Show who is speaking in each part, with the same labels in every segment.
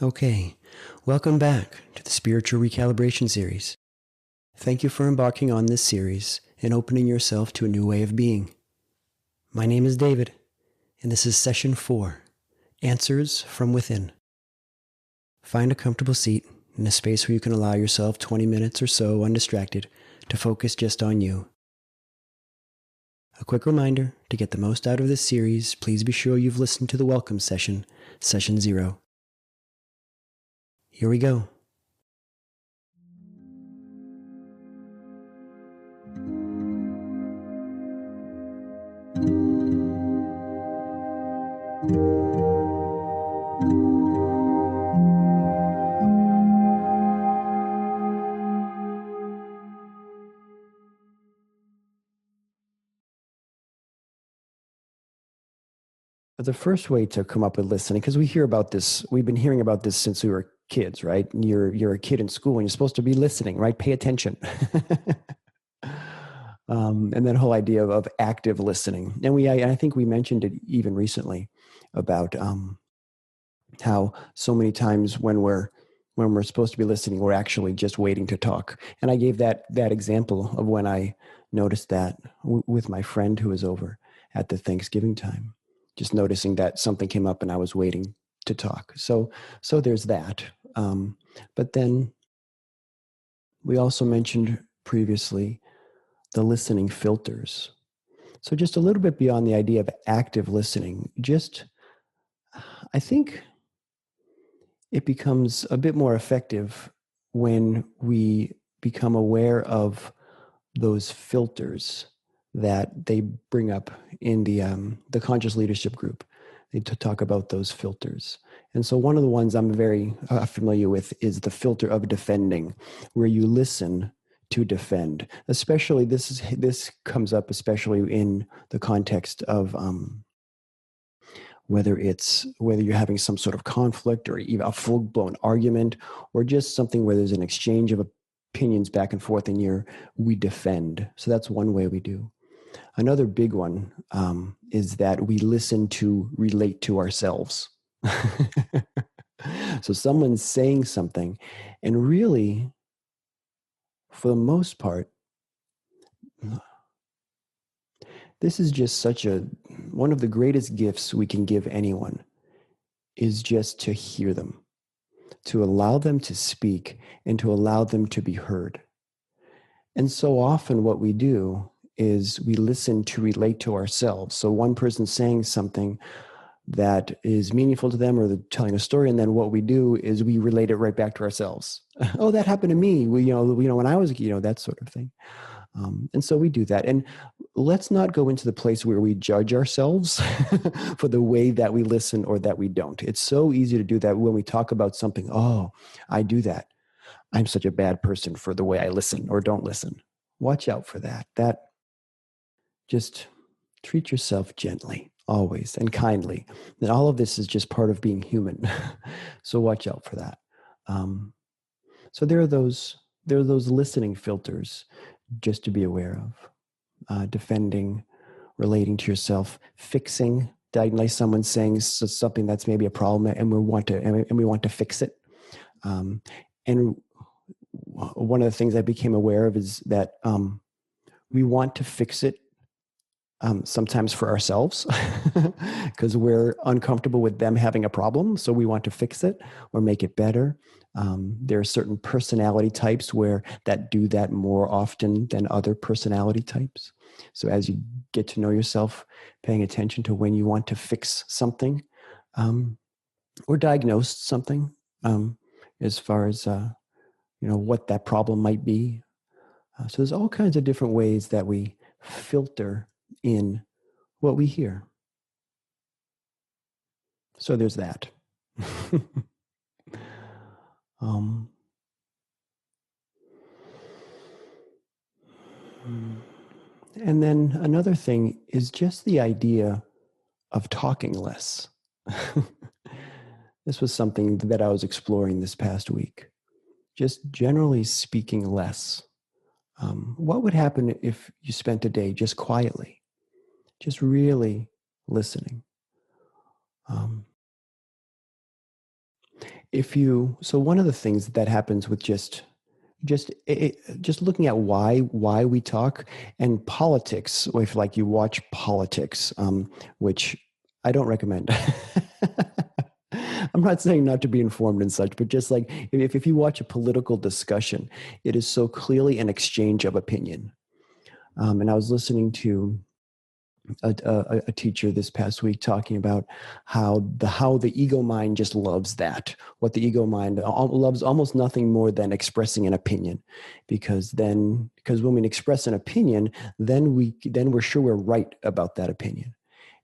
Speaker 1: Okay, welcome back to the Spiritual Recalibration Series. Thank you for embarking on this series and opening yourself to a new way of being. My name is David, and this is Session 4, Answers from Within. Find a comfortable seat in a space where you can allow yourself 20 minutes or so undistracted to focus just on you. A quick reminder, to get the most out of this series, please be sure you've listened to the welcome session, Session 0. Here we go. The first way to come up with listening, because we hear about this, we've been hearing about this since we were kids, right? You're a kid in school and you're supposed to be listening, right? Pay attention. And that whole idea of active listening. And I think we mentioned it even recently about how so many times when we're supposed to be listening, we're actually just waiting to talk. And I gave that example of when I noticed that with my friend who was over at the Thanksgiving time, just noticing that something came up and I was waiting to talk. So there's that. But then we also mentioned previously the listening filters. So just a little bit beyond the idea of active listening, I think it becomes a bit more effective when we become aware of those filters that they bring up in the conscious leadership group. They talk about those filters. And so one of the ones I'm very familiar with is the filter of defending, where you listen to defend. Especially this comes up especially in the context of whether you're having some sort of conflict or even a full-blown argument, or just something where there's an exchange of opinions back and forth and we defend. So that's one way we do. Another big one is that we listen to relate to ourselves. So someone's saying something, and really, for the most part, this is just one of the greatest gifts we can give anyone is just to hear them, to allow them to speak, and to allow them to be heard. And so often what we do is we listen to relate to ourselves. So one person's saying something that is meaningful to them, or they're telling a story, and then what we do is we relate it right back to ourselves. Oh, that happened to me. When I was, that sort of thing. And so we do that. And let's not go into the place where we judge ourselves for the way that we listen or that we don't. It's so easy to do that when we talk about something. Oh, I do that. I'm such a bad person for the way I listen or don't listen. Watch out for that. Just treat yourself gently, always, and kindly. And all of this is just part of being human. So watch out for that. So there are those listening filters just to be aware of. Defending, relating to yourself, fixing, like someone's saying something that's maybe a problem, and we want to fix it. And one of the things I became aware of is that we want to fix it sometimes for ourselves because we're uncomfortable with them having a problem. So we want to fix it or make it better. There are certain personality types that do that more often than other personality types. So as you get to know yourself, paying attention to when you want to fix something or diagnose something as far as what that problem might be. So there's all kinds of different ways that we filter in what we hear. So there's that. And then another thing is just the idea of talking less. This was something that I was exploring this past week. Just generally speaking less. What would happen if you spent a day just quietly, just really listening? So one of the things that happens with just looking at why we talk and politics, or if like you watch politics, which I don't recommend. I'm not saying not to be informed and such, but just like if you watch a political discussion, it is so clearly an exchange of opinion. And I was listening to a teacher this past week talking about how the ego mind just loves that. What the ego mind loves almost nothing more than expressing an opinion, because when we express an opinion, then we're sure we're right about that opinion,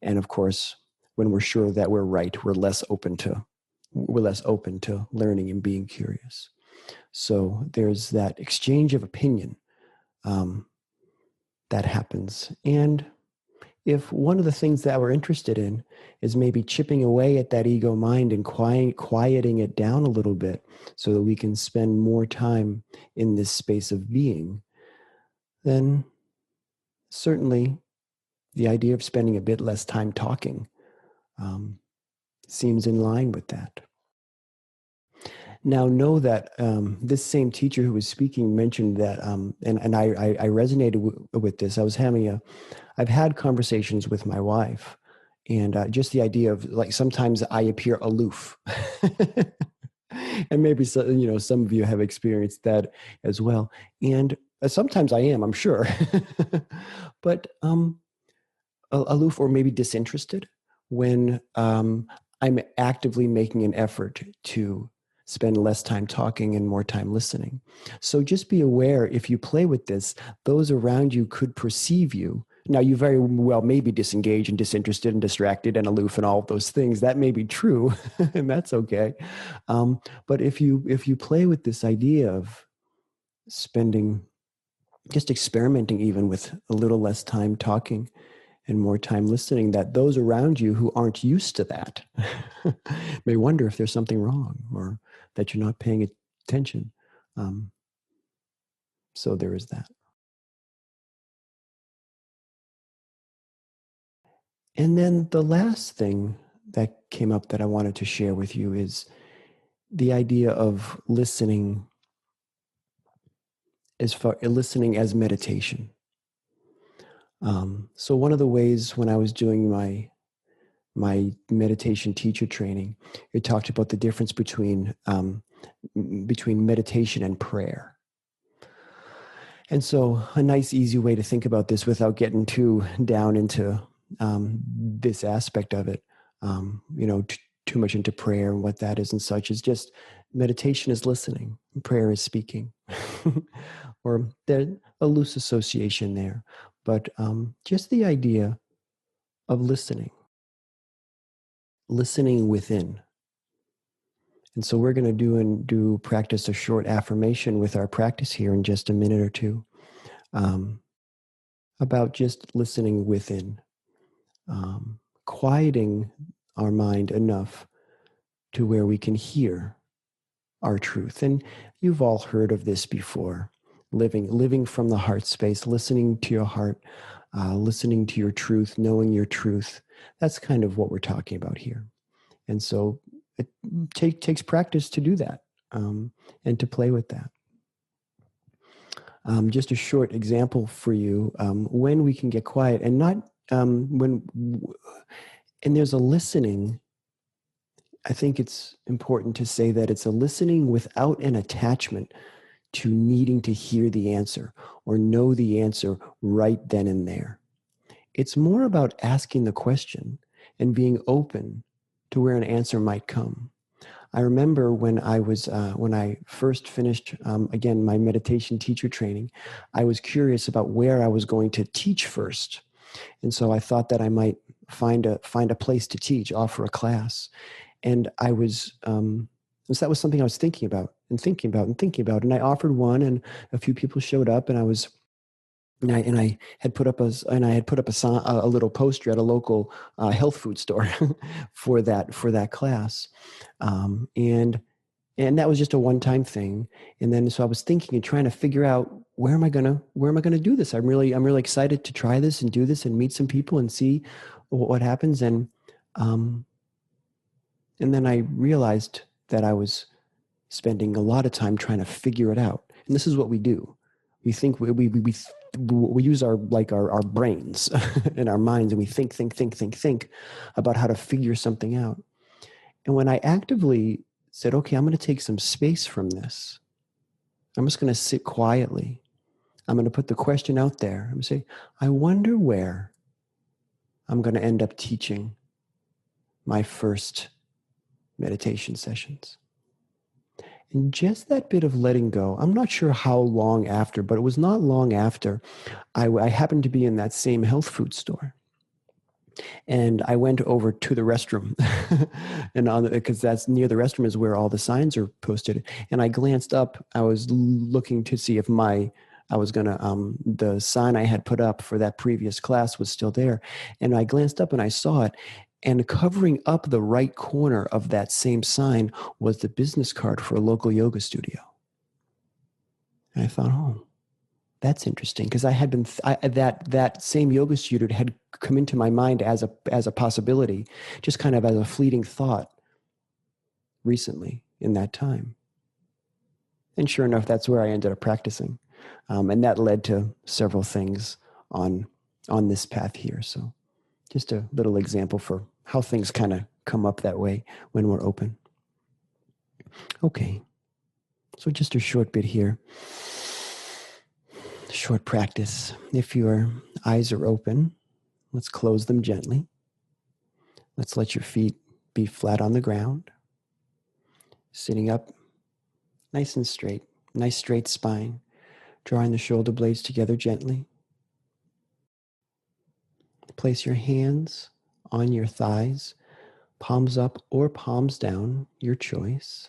Speaker 1: and of course, when we're sure that we're right, we're less open to learning and being curious. So there's that exchange of opinion um, that happens, and if one of the things that we're interested in is maybe chipping away at that ego mind and quieting it down a little bit so that we can spend more time in this space of being, then certainly the idea of spending a bit less time talking seems in line with that. Now, know that this same teacher who was speaking mentioned that, and I resonated with this. I've had conversations with my wife, and just the idea of like sometimes I appear aloof, and maybe some of you have experienced that as well. And sometimes I am, I'm sure, but aloof or maybe disinterested when I'm actively making an effort to spend less time talking and more time listening. So just be aware, if you play with this, those around you could perceive you. Now, you very well may be disengaged and disinterested and distracted and aloof and all of those things. That may be true, and that's okay. But if you play with this idea of just experimenting even with a little less time talking and more time listening, that those around you who aren't used to that may wonder if there's something wrong or that you're not paying attention. So there is that. And then the last thing that came up that I wanted to share with you is the idea of listening as meditation. So one of the ways when I was doing my meditation teacher training, it talked about the difference between meditation and prayer. And so a nice, easy way to think about this without getting too down into this aspect of it, too much into prayer and what that is and such, is just meditation is listening, prayer is speaking, or there's a loose association there. But just the idea of listening within. And so we're going to do practice a short affirmation with our practice here in just a minute or two, about just listening within, quieting our mind enough to where we can hear our truth. And you've all heard of this before: living from the heart space, listening to your heart, listening to your truth, knowing your truth. That's kind of what we're talking about here. And so it takes practice to do that, and to play with that. Just a short example for you, when we can get quiet and not and there's a listening. I think it's important to say that it's a listening without an attachment to needing to hear the answer or know the answer right then and there. It's more about asking the question and being open to where an answer might come. I remember when I first finished, again, my meditation teacher training, I was curious about where I was going to teach first. And so I thought that I might find a place to teach, offer a class. And so that was something I was thinking about. And I offered one, and a few people showed up, and I had put up a little poster at a local health food store for that class, and that was just a one-time thing. And then so I was thinking and trying to figure out where am I gonna do this. I'm really excited to try this and do this and meet some people and see what happens. And then I realized that I was spending a lot of time trying to figure it out. And this is what we do. We think we use our brains and our minds, and we think about how to figure something out. And when I actively said, okay, I'm going to take some space from this, I'm just going to sit quietly. I'm going to put the question out there. I'm going to say, I wonder where I'm going to end up teaching my first meditation sessions. And just that bit of letting go, I'm not sure how long after, but it was not long after, I happened to be in that same health food store. And I went over to the restroom, and because that's near the restroom is where all the signs are posted. And I glanced up. I was looking to see if the sign I had put up for that previous class was still there. And I glanced up and I saw it. And covering up the right corner of that same sign was the business card for a local yoga studio. And I thought, oh, that's interesting, because I had been that same yoga student had come into my mind as a possibility, just kind of as a fleeting thought recently in that time. And sure enough, that's where I ended up practicing, and that led to several things on this path here. So, just a little example for how things kind of come up that way when we're open. Okay, so just a short bit here. Short practice. If your eyes are open, let's close them gently. Let's let your feet be flat on the ground. Sitting up nice and straight, nice straight spine. Drawing the shoulder blades together gently. Place your hands on your thighs, palms up or palms down, your choice,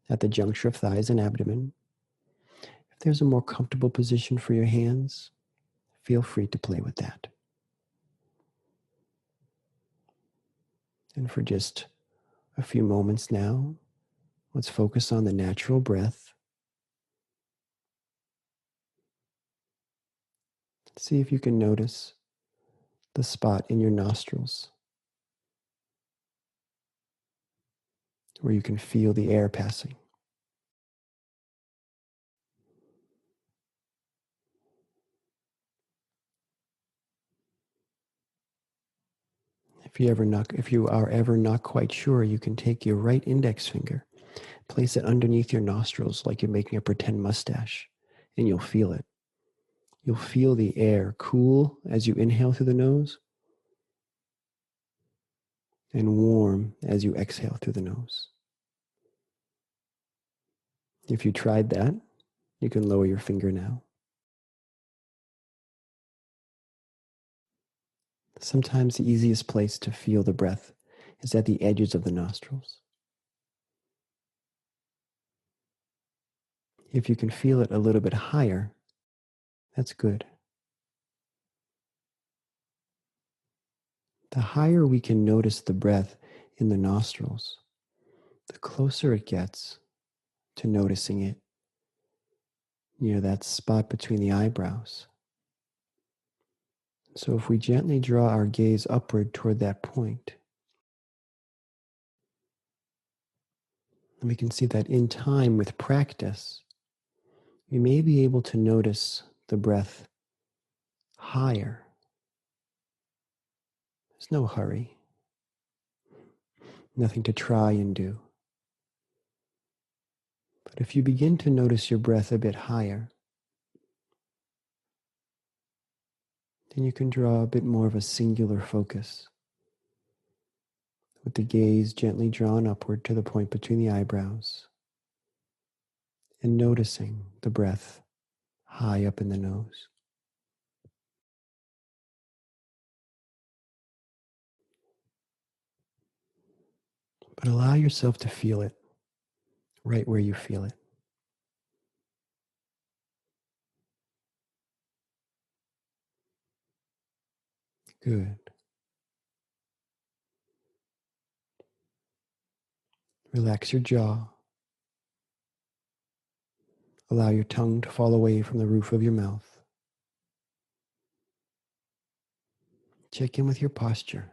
Speaker 1: at the juncture of thighs and abdomen. If there's a more comfortable position for your hands, feel free to play with that. And for just a few moments now, let's focus on the natural breath. See if you can notice the spot in your nostrils where you can feel the air passing. If you are ever not quite sure, you can take your right index finger, place it underneath your nostrils like you're making a pretend mustache, and you'll feel it. You'll feel the air cool as you inhale through the nose and warm as you exhale through the nose. If you tried that, you can lower your finger now. Sometimes the easiest place to feel the breath is at the edges of the nostrils. If you can feel it a little bit higher, that's good. The higher we can notice the breath in the nostrils, the closer it gets to noticing it near that spot between the eyebrows. So if we gently draw our gaze upward toward that point, and we can see that in time with practice, we may be able to notice the breath higher. There's no hurry, nothing to try and do. But if you begin to notice your breath a bit higher, then you can draw a bit more of a singular focus, with the gaze gently drawn upward to the point between the eyebrows, and noticing the breath high up in the nose. But allow yourself to feel it right where you feel it. Good. Relax your jaw. Allow your tongue to fall away from the roof of your mouth. Check in with your posture.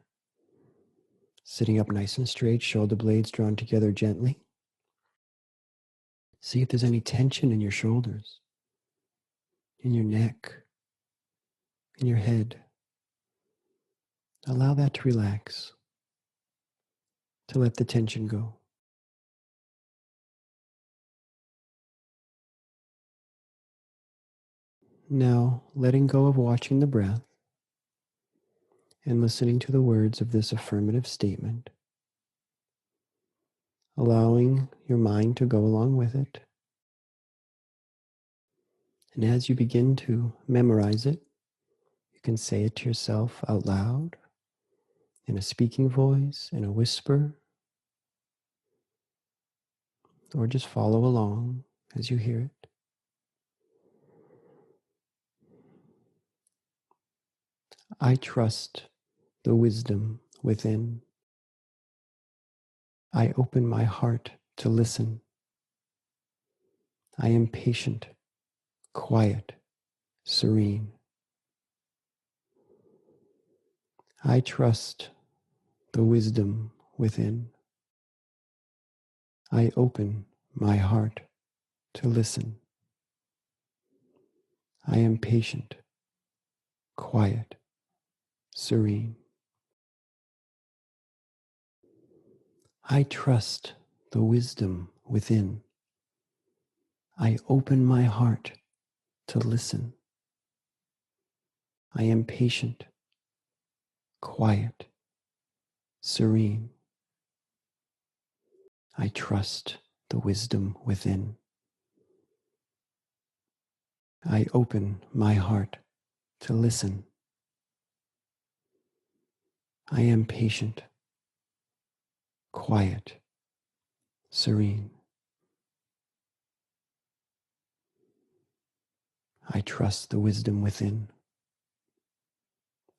Speaker 1: Sitting up nice and straight, shoulder blades drawn together gently. See if there's any tension in your shoulders, in your neck, in your head. Allow that to relax, to let the tension go. Now, letting go of watching the breath and listening to the words of this affirmative statement, allowing your mind to go along with it. And as you begin to memorize it, you can say it to yourself out loud, in a speaking voice, in a whisper, or just follow along as you hear it. I trust the wisdom within. I open my heart to listen. I am patient, quiet, serene. I trust the wisdom within. I open my heart to listen. I am patient, quiet, serene. I trust the wisdom within. I open my heart to listen. I am patient, quiet, serene. I trust the wisdom within. I open my heart to listen. I am patient, quiet, serene. I trust the wisdom within.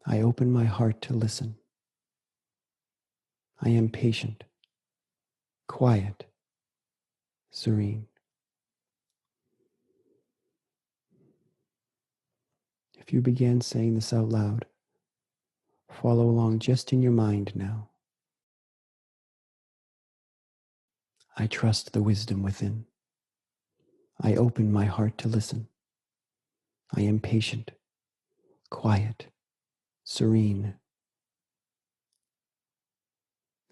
Speaker 1: I open my heart to listen. I am patient, quiet, serene. If you began saying this out loud, follow along just in your mind now. I trust the wisdom within. I open my heart to listen. I am patient, quiet, serene.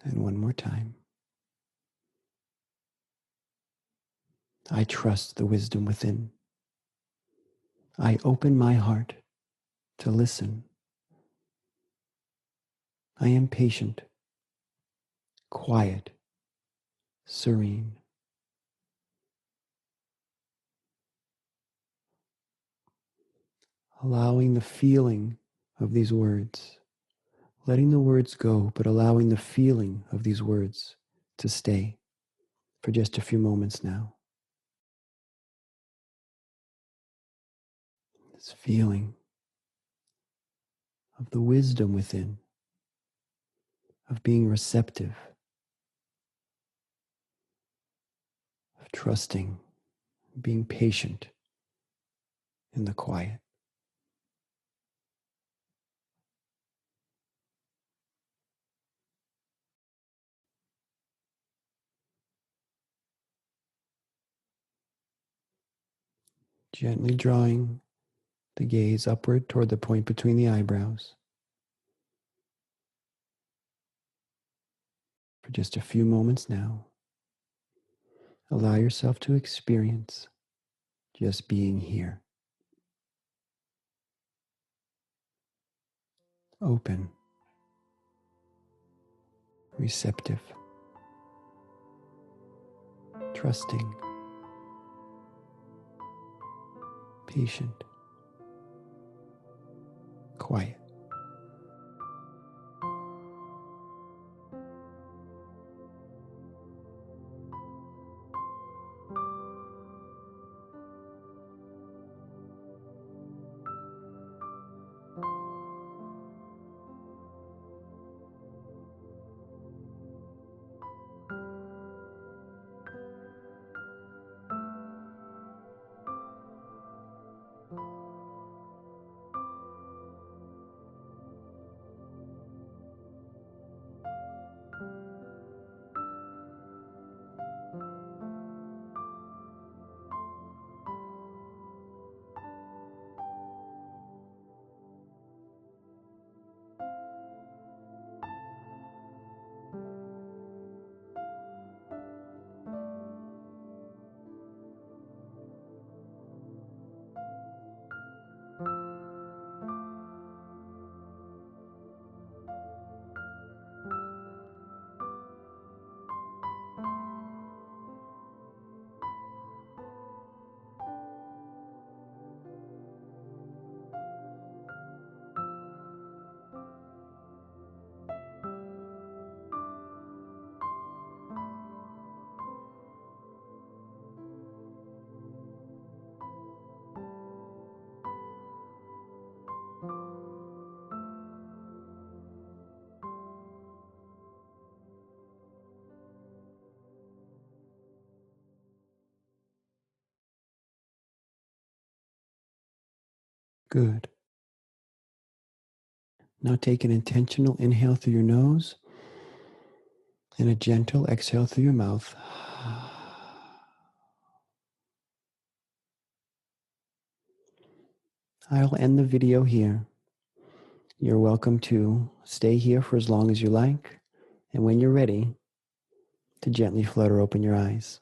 Speaker 1: And one more time. I trust the wisdom within. I open my heart to listen. I am patient, quiet, serene. Allowing the feeling of these words, letting the words go, but allowing the feeling of these words to stay for just a few moments now. This feeling of the wisdom within, of being receptive, of trusting, being patient in the quiet. Gently drawing the gaze upward toward the point between the eyebrows for just a few moments now. Allow yourself to experience just being here. Open, receptive, trusting, patient, quiet. Good. Now take an intentional inhale through your nose and a gentle exhale through your mouth. I'll end the video here. You're welcome to stay here for as long as you like, and when you're ready, to gently flutter open your eyes.